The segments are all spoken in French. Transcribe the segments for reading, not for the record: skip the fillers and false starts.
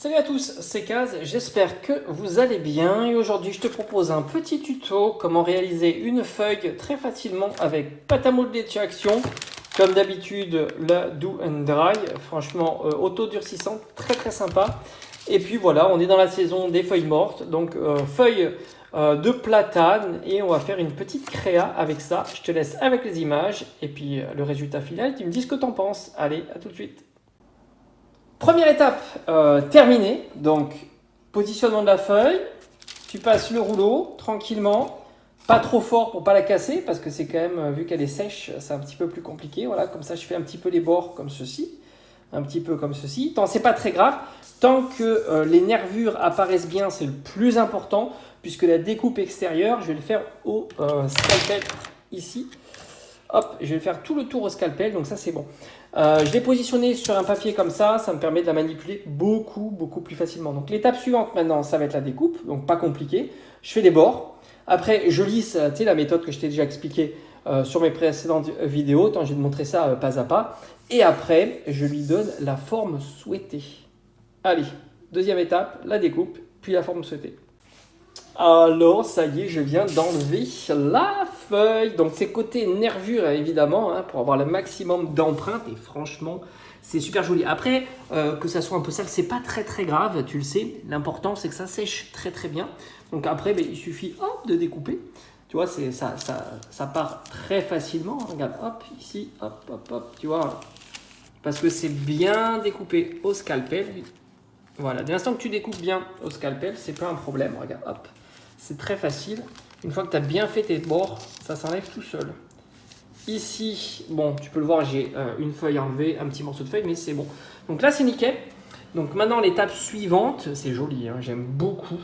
Salut à tous, c'est Kaz, j'espère que vous allez bien et aujourd'hui je te propose un petit tuto comment réaliser une feuille très facilement avec pâte à modeler de chez Action. Comme d'habitude, la Do and Dry, franchement auto-durcissante, très sympa. Et puis voilà, on est dans la saison des feuilles mortes, donc feuilles de platane et on va faire une petite créa avec ça. Je te laisse avec les images et puis le résultat final, tu me dis ce que tu en penses. Allez, à tout de suite. Première étape terminée, donc positionnement de la feuille, tu passes le rouleau tranquillement, pas trop fort pour pas la casser parce que c'est quand même, vu qu'elle est sèche, c'est un petit peu plus compliqué. Voilà, comme ça je fais un petit peu les bords comme ceci, un petit peu comme ceci. Tant c'est pas très grave, tant que les nervures apparaissent bien, c'est le plus important puisque la découpe extérieure, je vais le faire au scalpel ici. Hop, je vais faire tout le tour au scalpel, donc ça c'est bon. Je l'ai positionné sur un papier comme ça me permet de la manipuler beaucoup plus facilement. Donc l'étape suivante maintenant, ça va être la découpe, donc pas compliqué. Je fais des bords. Après, je lisse, tu sais, la méthode que je t'ai déjà expliquée sur mes précédentes vidéos. Attends, je vais te montrer ça pas à pas. Et après, je lui donne la forme souhaitée. Allez, deuxième étape, la découpe, puis la forme souhaitée. Alors, ça y est, je viens d'enlever la feuille. Donc, c'est côté nervure, évidemment, hein, pour avoir le maximum d'empreintes. Et franchement, c'est super joli. Après, que ça soit un peu sale, c'est pas très grave, tu le sais. L'important, c'est que ça sèche très bien. Donc après, il suffit hop, de découper. Tu vois, ça part très facilement. Regarde, hop, ici, hop, tu vois. Parce que c'est bien découpé au scalpel. Voilà, dès l'instant que tu découpes bien au scalpel, c'est pas un problème. Regarde, hop. C'est très facile. Une fois que tu as bien fait tes bords, ça s'enlève tout seul. Ici, bon, tu peux le voir, j'ai une feuille enlevée, un petit morceau de feuille, mais c'est bon. Donc là, c'est nickel. Donc maintenant, l'étape suivante, c'est joli, hein, j'aime beaucoup.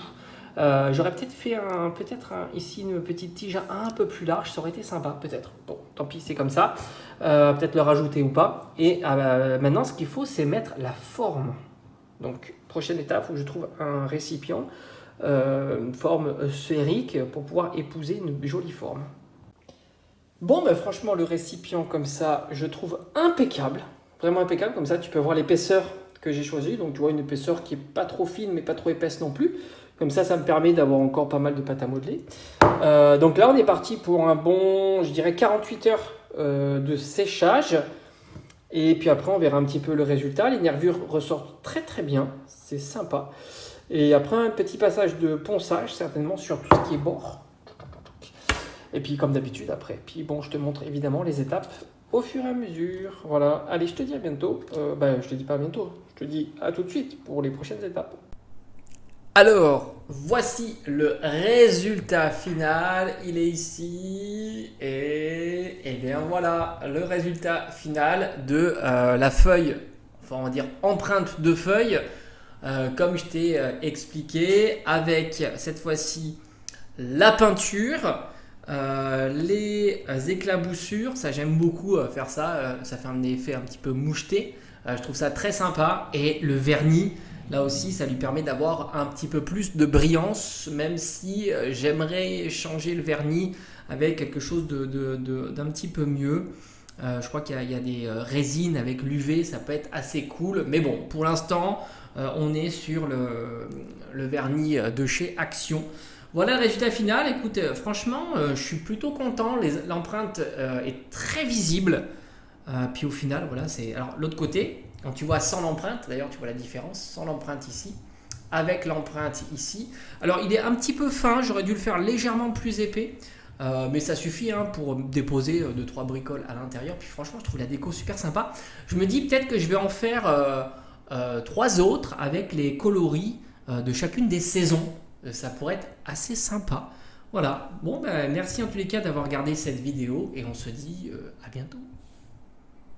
J'aurais peut-être fait ici une petite tige un peu plus large, ça aurait été sympa, peut-être. Bon, tant pis, c'est comme ça. Peut-être le rajouter ou pas. Et maintenant, ce qu'il faut, c'est mettre la forme. Donc, prochaine étape, il faut que je trouve un récipient. Une forme sphérique pour pouvoir épouser une jolie forme. Bon, ben franchement, le récipient comme ça, je trouve impeccable. Vraiment impeccable. Comme ça, tu peux voir l'épaisseur que j'ai choisie. Donc, tu vois une épaisseur qui n'est pas trop fine, mais pas trop épaisse non plus. Comme ça me permet d'avoir encore pas mal de pâte à modeler. Donc là, on est parti pour un bon, je dirais 48 heures de séchage. Et puis après, on verra un petit peu le résultat. Les nervures ressortent très bien. C'est sympa. Et après, un petit passage de ponçage, certainement, sur tout ce qui est bord. Et puis, comme d'habitude, après. Puis, bon, je te montre évidemment les étapes au fur et à mesure. Voilà. Allez, je te dis à bientôt. Je te dis pas à bientôt. Je te dis à tout de suite pour les prochaines étapes. Alors, voici le résultat final. Il est ici. Et bien voilà, le résultat final de la feuille. Enfin, on va dire empreinte de feuille. Comme je t'ai expliqué, avec cette fois-ci la peinture, les éclaboussures, ça j'aime beaucoup faire ça, ça fait un effet un petit peu moucheté, je trouve ça très sympa, et le vernis, là aussi ça lui permet d'avoir un petit peu plus de brillance, même si j'aimerais changer le vernis avec quelque chose d'un petit peu mieux. Je crois qu'il y a des résines avec l'UV, ça peut être assez cool, mais bon, pour l'instant on est sur le vernis de chez Action. Voilà le résultat final. Écoute, franchement, je suis plutôt content. L'empreinte est très visible. Puis au final, voilà, c'est. Alors l'autre côté, quand tu vois sans l'empreinte, d'ailleurs tu vois la différence, sans l'empreinte ici, avec l'empreinte ici. Alors il est un petit peu fin, j'aurais dû le faire légèrement plus épais. Mais ça suffit hein, pour déposer 2-3 bricoles à l'intérieur. Puis franchement, je trouve la déco super sympa. Je me dis peut-être que je vais en faire 3 autres avec les coloris de chacune des saisons. Ça pourrait être assez sympa. Voilà. Bon, merci en tous les cas d'avoir regardé cette vidéo et on se dit à bientôt.